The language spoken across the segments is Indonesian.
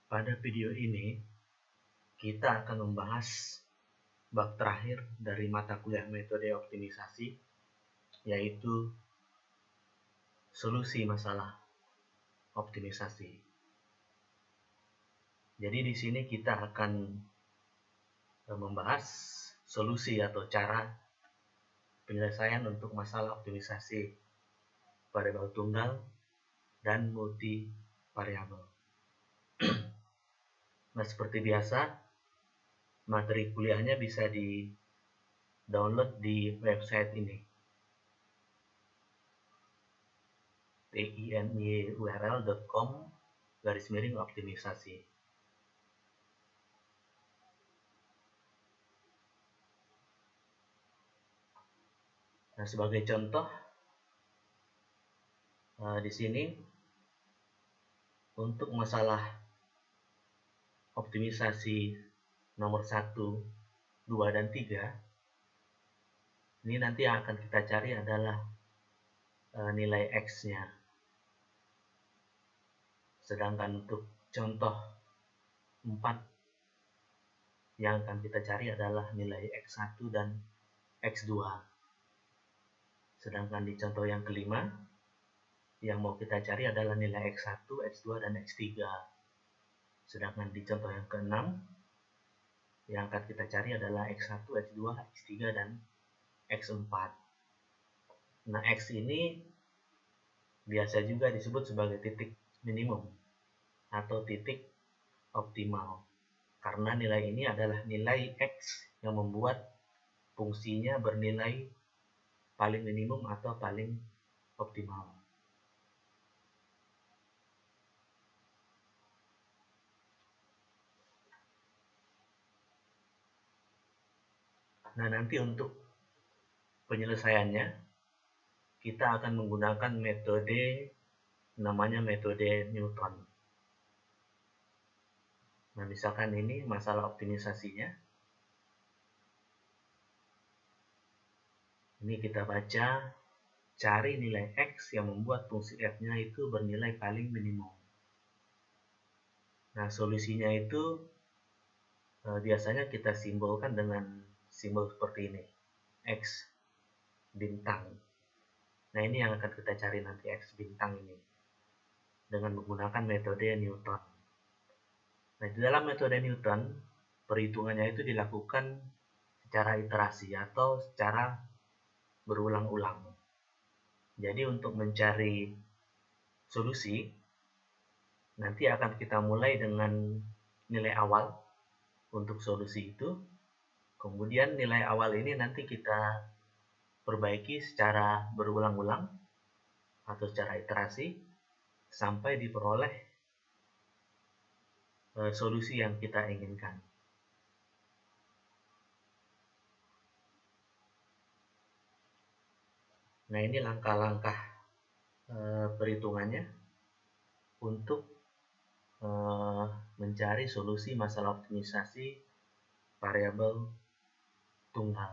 Pada video ini, kita akan membahas bab terakhir dari mata kuliah metode optimisasi, yaitu solusi masalah optimisasi. Jadi di sini kita akan membahas solusi atau cara penyelesaian untuk masalah optimisasi variabel tunggal dan multi variabel. Nah, seperti biasa, materi kuliahnya bisa di-download di website ini, tinyurl.com/optimisasi. Nah, sebagai contoh, di sini untuk masalah optimisasi nomor 1, 2, dan 3, ini nanti yang akan kita cari adalah nilai X-nya. Sedangkan untuk contoh 4, yang akan kita cari adalah nilai X1 dan X2. Sedangkan di contoh yang kelima, yang mau kita cari adalah nilai X1, X2, dan X3. Sedangkan di contoh yang keenam, yang akan kita cari adalah X1, X2, X3, dan X4. Nah, X ini biasa juga disebut sebagai titik minimum atau titik optimal, karena nilai ini adalah nilai X yang membuat fungsinya bernilai paling minimum atau paling optimal. Nah, nanti untuk penyelesaiannya, kita akan menggunakan metode namanya metode Newton. Nah, misalkan ini masalah optimisasinya. Ini kita baca, cari nilai X yang membuat fungsi F-nya itu bernilai paling minimum. Nah, solusinya itu biasanya kita simbolkan dengan simbol seperti ini, X bintang. Nah, ini yang akan kita cari nanti, X bintang ini, dengan menggunakan metode Newton. Nah, di dalam metode Newton, perhitungannya itu dilakukan secara iterasi atau secara berulang-ulang. Jadi untuk mencari solusi, nanti akan kita mulai dengan nilai awal untuk solusi itu. Kemudian nilai awal ini nanti kita perbaiki secara berulang-ulang atau secara iterasi sampai diperoleh solusi yang kita inginkan. Nah, ini langkah-langkah perhitungannya untuk mencari solusi masalah optimisasi variabel tunggal.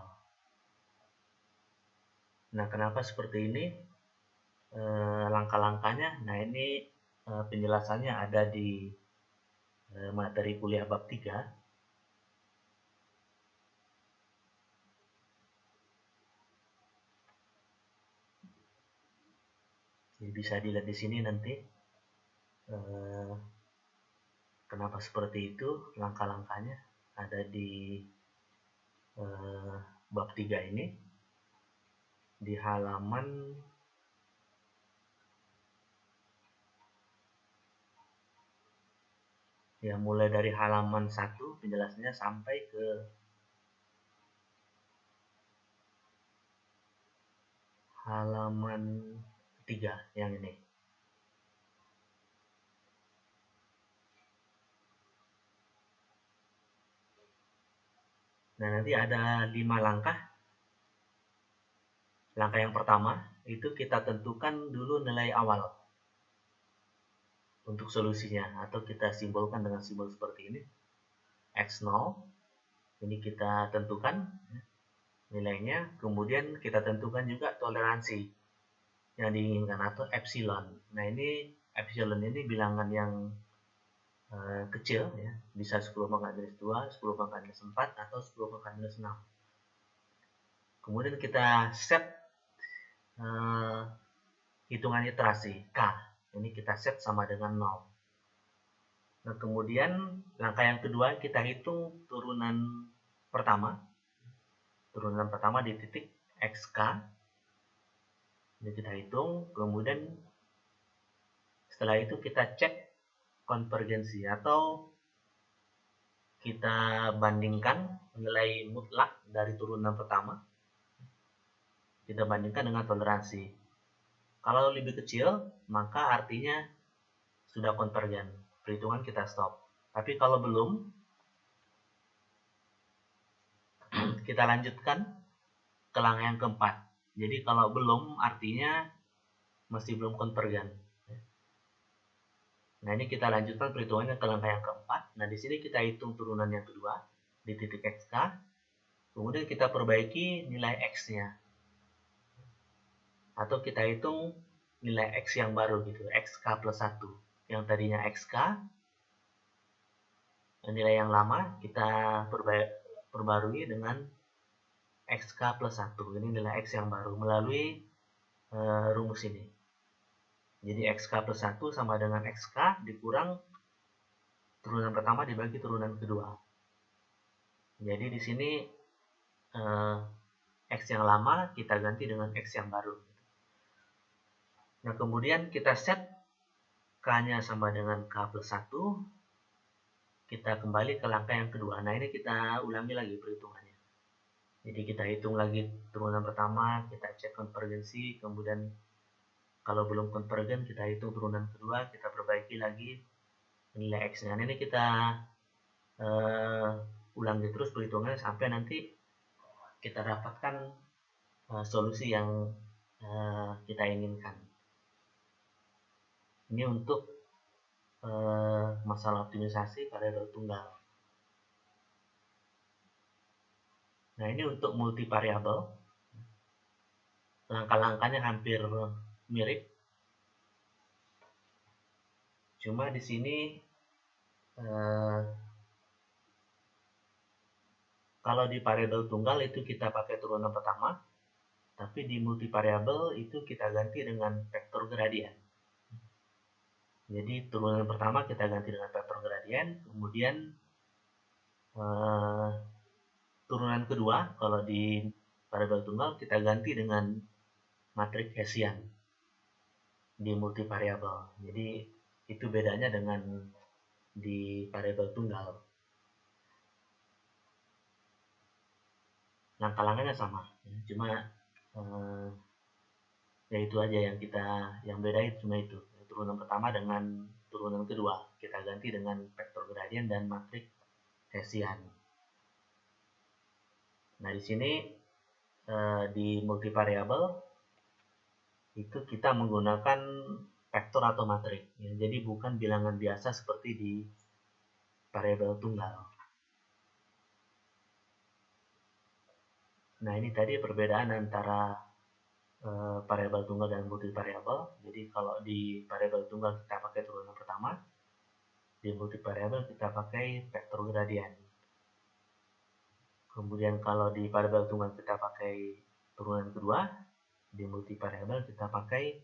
Nah, kenapa seperti ini langkah-langkahnya? Nah, ini penjelasannya ada di materi kuliah bab 3. Jadi bisa dilihat di sini nanti kenapa seperti itu, langkah-langkahnya ada di bab 3 ini, di halaman ya, mulai dari halaman 1 penjelasannya sampai ke halaman 3 yang ini. Nah, nanti ada 5 langkah. Langkah yang pertama itu kita tentukan dulu nilai awal untuk solusinya, atau kita simbolkan dengan simbol seperti ini, X0. Ini kita tentukan nilainya, kemudian kita tentukan juga toleransi yang diinginkan atau epsilon. Nah, ini epsilon ini bilangan yang kecil ya, bisa 10 pangkat minus 2, 10 pangkat minus 4, atau 10 pangkat minus 6. Kemudian kita set hitungan iterasi K. Ini kita set sama dengan 0. Nah, kemudian langkah yang kedua kita hitung turunan pertama. Turunan pertama di titik XK. Ini kita hitung, kemudian setelah itu kita cek konvergensi atau kita bandingkan nilai mutlak dari turunan pertama. Kita bandingkan dengan toleransi. Kalau lebih kecil, maka artinya sudah konvergen. Perhitungan kita stop. Tapi kalau belum, kita lanjutkan ke langkah yang keempat. Jadi kalau belum, artinya masih belum konvergen. Nah, ini kita lanjutkan perhitungannya ke langkah yang keempat. Nah, di sini kita hitung turunan yang kedua di titik XK. Kemudian kita perbaiki nilai X-nya. Atau kita hitung nilai X yang baru gitu, XK plus 1. Yang tadinya XK, nilai yang lama kita perbarui dengan XK plus 1. Ini nilai X yang baru melalui rumus ini. Jadi XK plus 1 sama dengan XK dikurang turunan pertama dibagi turunan kedua. Jadi di sini X yang lama kita ganti dengan X yang baru. Nah, kemudian kita set K-nya sama dengan K plus 1. Kita kembali ke langkah yang kedua. Nah, ini kita ulangi lagi perhitungannya. Jadi kita hitung lagi turunan pertama, kita cek konvergensi, kemudian kalau belum konvergen kita hitung turunan kedua, kita perbaiki lagi nilai X-nya. Ini kita ulangi terus perhitungannya sampai nanti kita dapatkan solusi yang kita inginkan. Ini untuk masalah optimisasi variabel tunggal. Nah, ini untuk multivariabel. Langkah-langkahnya hampir mirip. Cuma di sini kalau di variabel tunggal itu kita pakai turunan pertama, tapi di multivariabel itu kita ganti dengan vektor gradien. Jadi turunan pertama kita ganti dengan vektor gradien, kemudian turunan kedua kalau di variabel tunggal kita ganti dengan matriks Hessian di multivariabel. Jadi itu bedanya dengan di variabel tunggal. Langkah-langkahnya sama, cuma ya itu aja yang beda itu cuma itu. Turunan pertama dengan turunan kedua kita ganti dengan vektor gradien dan matriks Hessian. Nah, di sini di multivariabel itu kita menggunakan vektor atau matriks. Ya, jadi bukan bilangan biasa seperti di variabel tunggal. Nah, ini tadi perbedaan antara variabel tunggal dan multivariabel. Jadi kalau di variabel tunggal kita pakai turunan pertama, di multivariabel kita pakai vektor gradien. Kemudian kalau di variabel tunggal kita pakai turunan kedua, di multivariabel kita pakai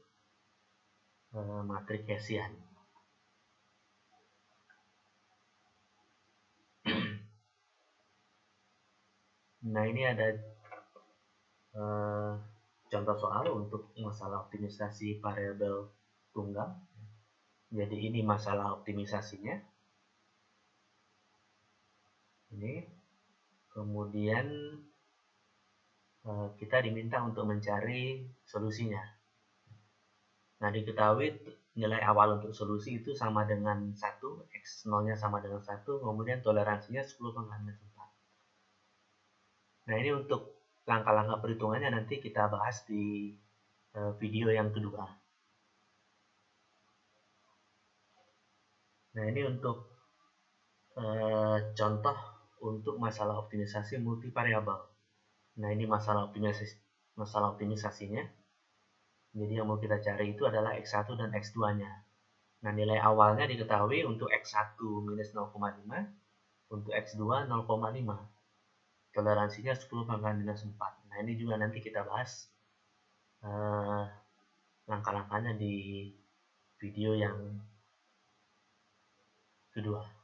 matriks Hessian. Nah, ini ada contoh soal untuk masalah optimisasi variabel tunggal. Jadi ini masalah optimisasinya. Ini kemudian kita diminta untuk mencari solusinya. Nah, diketahui nilai awal untuk solusi itu sama dengan 1, X0-nya sama dengan 1, kemudian toleransinya 10 pangkat minus 4. Nah, ini untuk langkah-langkah perhitungannya nanti kita bahas di video yang kedua. Nah, ini untuk contoh untuk masalah optimisasi multivariabel. Nah, ini masalah optimisasinya. Jadi yang mau kita cari itu adalah X1 dan X2-nya. Nah, nilai awalnya diketahui untuk X1 minus 0,5, untuk X2 0,5. Toleransinya 10 pangkat minus 4. Nah, ini juga nanti kita bahas langkah-langkahnya di video yang kedua.